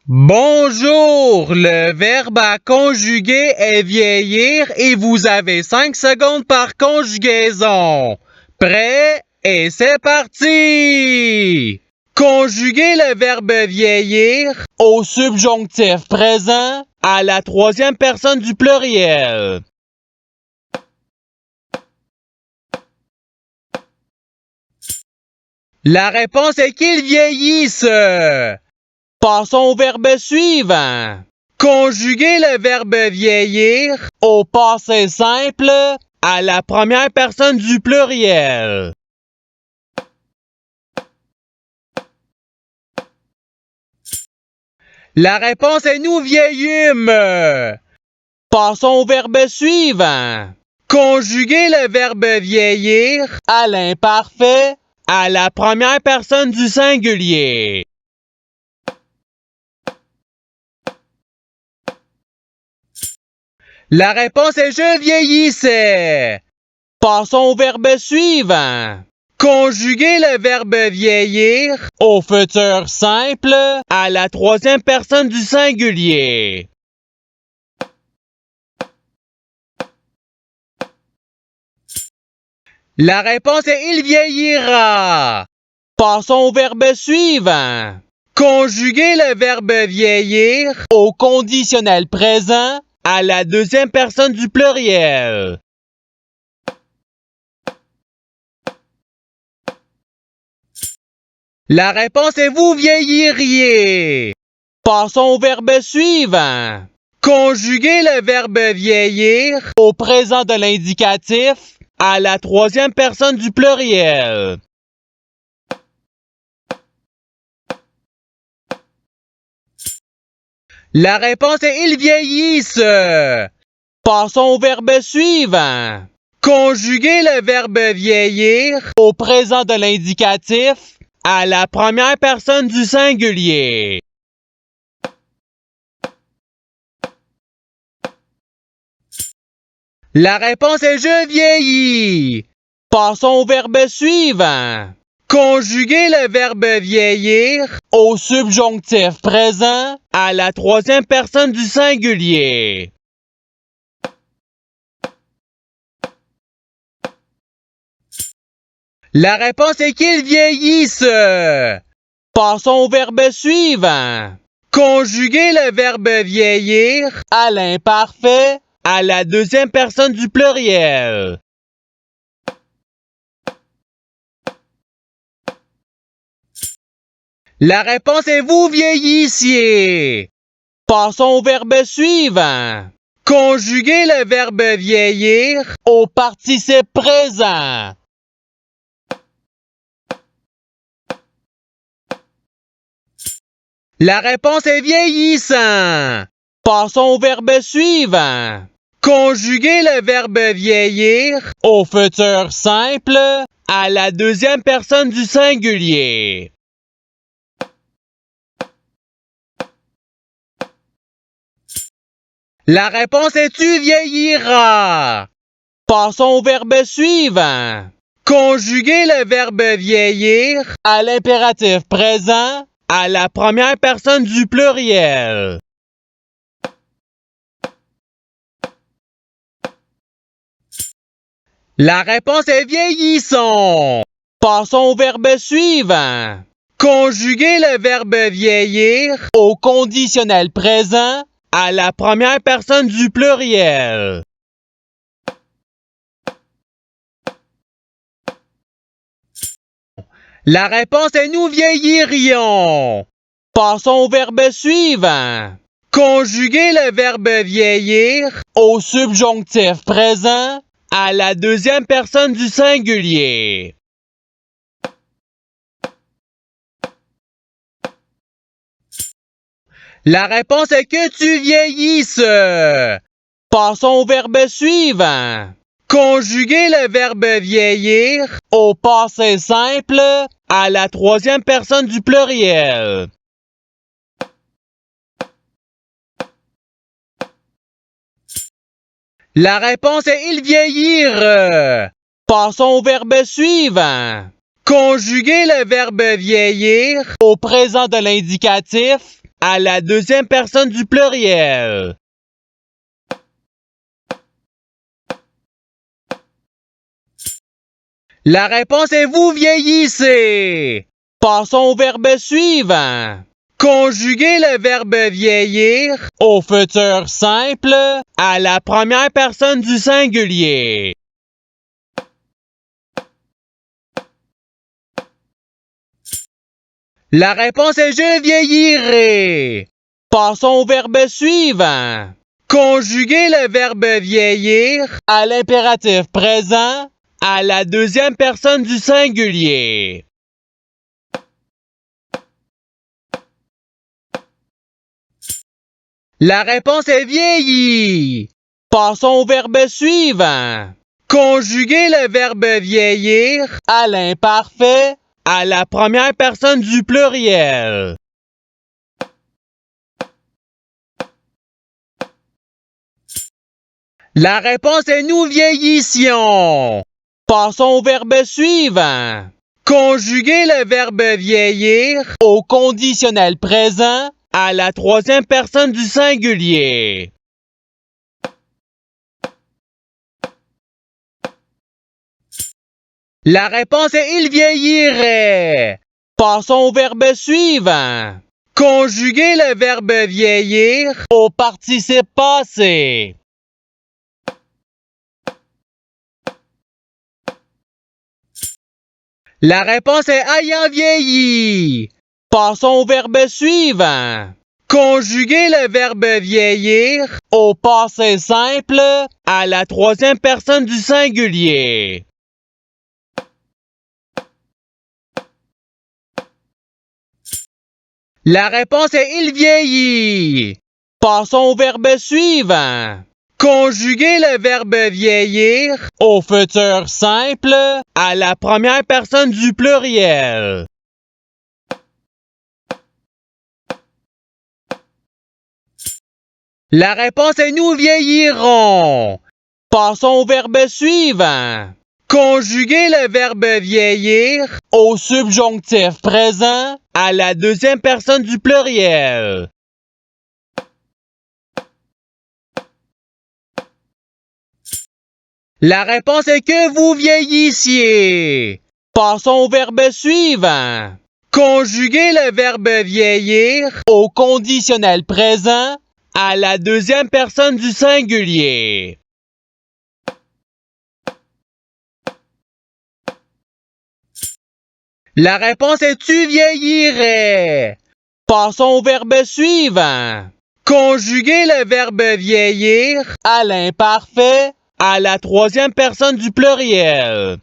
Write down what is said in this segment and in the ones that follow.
Bonjour! Le verbe à conjuguer est vieillir et vous avez 5 secondes par conjugaison. Prêt? Et c'est parti! Conjuguez le verbe vieillir au subjonctif présent à la troisième personne du pluriel. La réponse est qu'ils vieillissent. Passons au verbe suivant. Conjuguez le verbe vieillir au passé simple à la première personne du pluriel. La réponse est nous vieillîmes. Passons au verbe suivant. Conjuguez le verbe vieillir à l'imparfait à la première personne du singulier. La réponse est je vieillissais. Passons au verbe suivant. Conjuguez le verbe vieillir au futur simple à la troisième personne du singulier. La réponse est il vieillira. Passons au verbe suivant. Conjuguez le verbe vieillir au conditionnel présent à la deuxième personne du pluriel. La réponse est vous vieilliriez. Passons au verbe suivant. Conjuguez le verbe vieillir au présent de l'indicatif à la troisième personne du pluriel. La réponse est ils vieillissent. Passons au verbe suivant. Conjuguez le verbe vieillir au présent de l'indicatif à la première personne du singulier. La réponse est je vieillis. Passons au verbe suivant. Conjuguez le verbe vieillir au subjonctif présent à la troisième personne du singulier. La réponse est qu'ils vieillissent. Passons au verbe suivant. Conjuguez le verbe vieillir à l'imparfait à la deuxième personne du pluriel. La réponse est vous vieillissiez. Passons au verbe suivant. Conjuguez le verbe vieillir au participe présent. La réponse est vieillissant. Passons au verbe suivant. Conjuguez le verbe vieillir au futur simple à la deuxième personne du singulier. La réponse est tu vieilliras. Passons au verbe suivant. Conjuguez le verbe vieillir à l'impératif présent à la première personne du pluriel. La réponse est vieillissons. Passons au verbe suivant. Conjuguez le verbe vieillir au conditionnel présent à la première personne du pluriel. La réponse est nous vieillirions. Passons au verbe suivant. Conjuguez le verbe vieillir au subjonctif présent à la deuxième personne du singulier. La réponse est que tu vieillisses. Passons au verbe suivant. Conjuguez le verbe vieillir au passé simple à la troisième personne du pluriel. La réponse est ils vieillirent. Passons au verbe suivant. Conjuguez le verbe vieillir au présent de l'indicatif à la deuxième personne du pluriel. La réponse est vous vieillissez. Passons au verbe suivant. Conjuguez le verbe vieillir au futur simple à la première personne du singulier. La réponse est je vieillirai. Passons au verbe suivant. Conjuguez le verbe vieillir à l'impératif présent à la deuxième personne du singulier. La réponse est vieilli. Passons au verbe suivant. Conjuguez le verbe vieillir à l'imparfait à la première personne du pluriel. La réponse est nous vieillissions. Passons au verbe suivant. Conjuguez le verbe vieillir au conditionnel présent à la troisième personne du singulier. La réponse est il vieillirait. Passons au verbe suivant. Conjuguez le verbe vieillir au participe passé. La réponse est ayant vieilli. Passons au verbe suivant. Conjuguez le verbe vieillir au passé simple à la troisième personne du singulier. La réponse est il vieillit. Passons au verbe suivant. Conjuguez le verbe vieillir au futur simple à la première personne du pluriel. La réponse est nous vieillirons. Passons au verbe suivant. Conjuguez le verbe vieillir au subjonctif présent à la deuxième personne du pluriel. La réponse est que vous vieillissiez. Passons au verbe suivant. Conjuguez le verbe vieillir au conditionnel présent à la deuxième personne du singulier. La réponse est tu vieillirais. Passons au verbe suivant. Conjuguez le verbe vieillir à l'imparfait à la troisième personne du pluriel.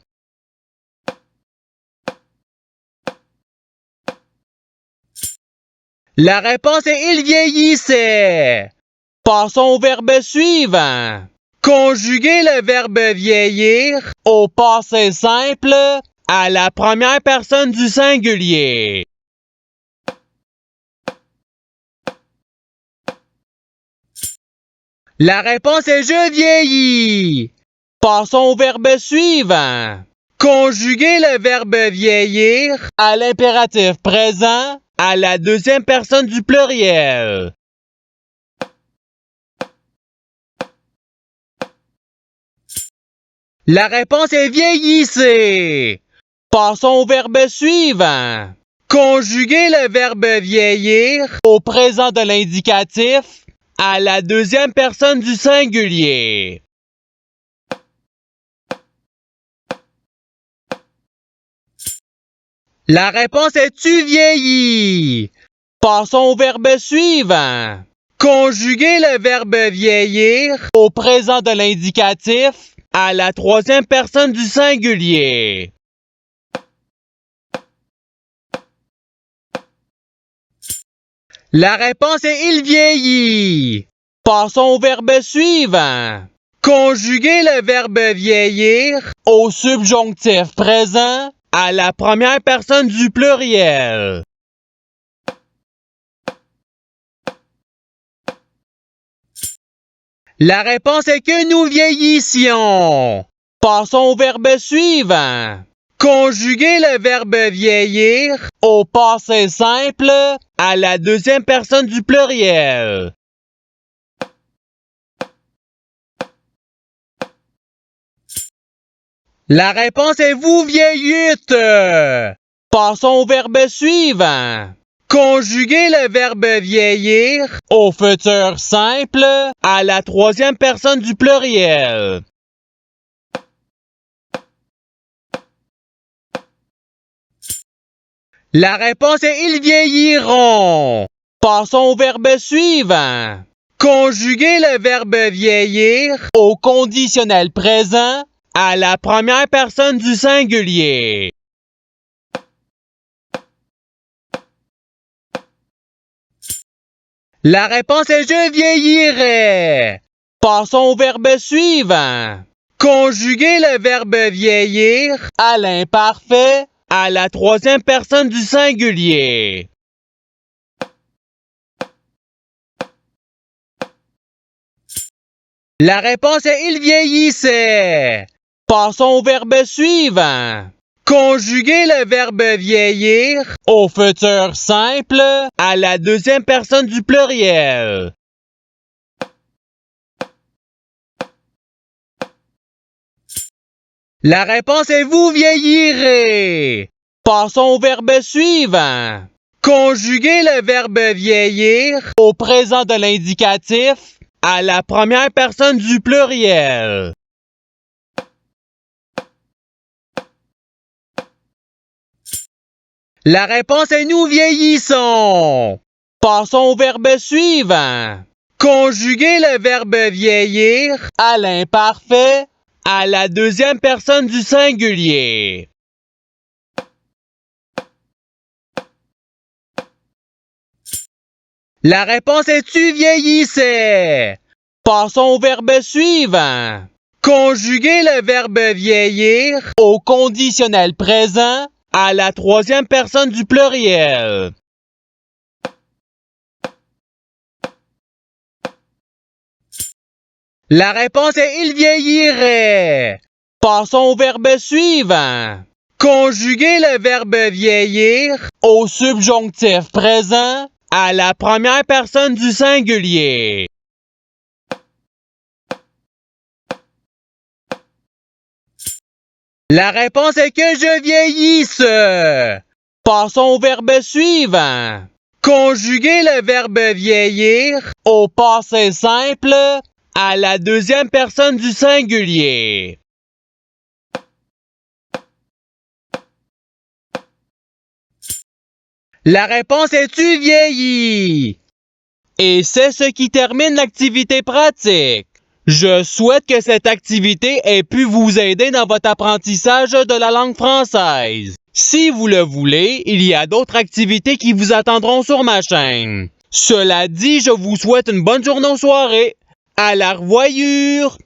La réponse est il vieillissait. Passons au verbe suivant. Conjuguez le verbe vieillir au passé simple à la première personne du singulier. La réponse est je vieillis. Passons au verbe suivant. Conjuguez le verbe vieillir à l'impératif présent à la deuxième personne du pluriel. La réponse est vieillissez. Passons au verbe suivant. Conjuguez le verbe vieillir au présent de l'indicatif à la deuxième personne du singulier. La réponse est tu vieillis. Passons au verbe suivant. Conjuguez le verbe vieillir au présent de l'indicatif à la troisième personne du singulier. La réponse est il vieillit. Passons au verbe suivant. Conjuguez le verbe vieillir au subjonctif présent à la première personne du pluriel. La réponse est que nous vieillissions. Passons au verbe suivant. Conjuguez le verbe vieillir au passé simple à la deuxième personne du pluriel. La réponse est vous vieillûtes. Passons au verbe suivant. Conjuguez le verbe vieillir au futur simple à la troisième personne du pluriel. La réponse est ils vieilliront. Passons au verbe suivant. Conjuguez le verbe vieillir au conditionnel présent à la première personne du singulier. La réponse est je vieillirai. Passons au verbe suivant. Conjuguez le verbe vieillir à l'imparfait à la troisième personne du singulier. La réponse est il vieillissait. Passons au verbe suivant. Conjuguez le verbe vieillir au futur simple à la deuxième personne du pluriel. La réponse est vous vieillirez. Passons au verbe suivant. Conjuguez le verbe vieillir au présent de l'indicatif à la première personne du pluriel. La réponse est nous vieillissons. Passons au verbe suivant. Conjuguez le verbe vieillir à l'imparfait à la deuxième personne du singulier. La réponse est tu vieillissais. Passons au verbe suivant. Conjuguez le verbe vieillir au conditionnel présent à la troisième personne du pluriel. La réponse est il vieillirait. Passons au verbe suivant. Conjuguez le verbe vieillir au subjonctif présent à la première personne du singulier. La réponse est que je vieillisse. Passons au verbe suivant. Conjuguez le verbe vieillir au passé simple à la deuxième personne du singulier. La réponse est tu vieillis. Et c'est ce qui termine l'activité pratique. Je souhaite que cette activité ait pu vous aider dans votre apprentissage de la langue française. Si vous le voulez, il y a d'autres activités qui vous attendront sur ma chaîne. Cela dit, je vous souhaite une bonne journée ou soirée. À la revoyure!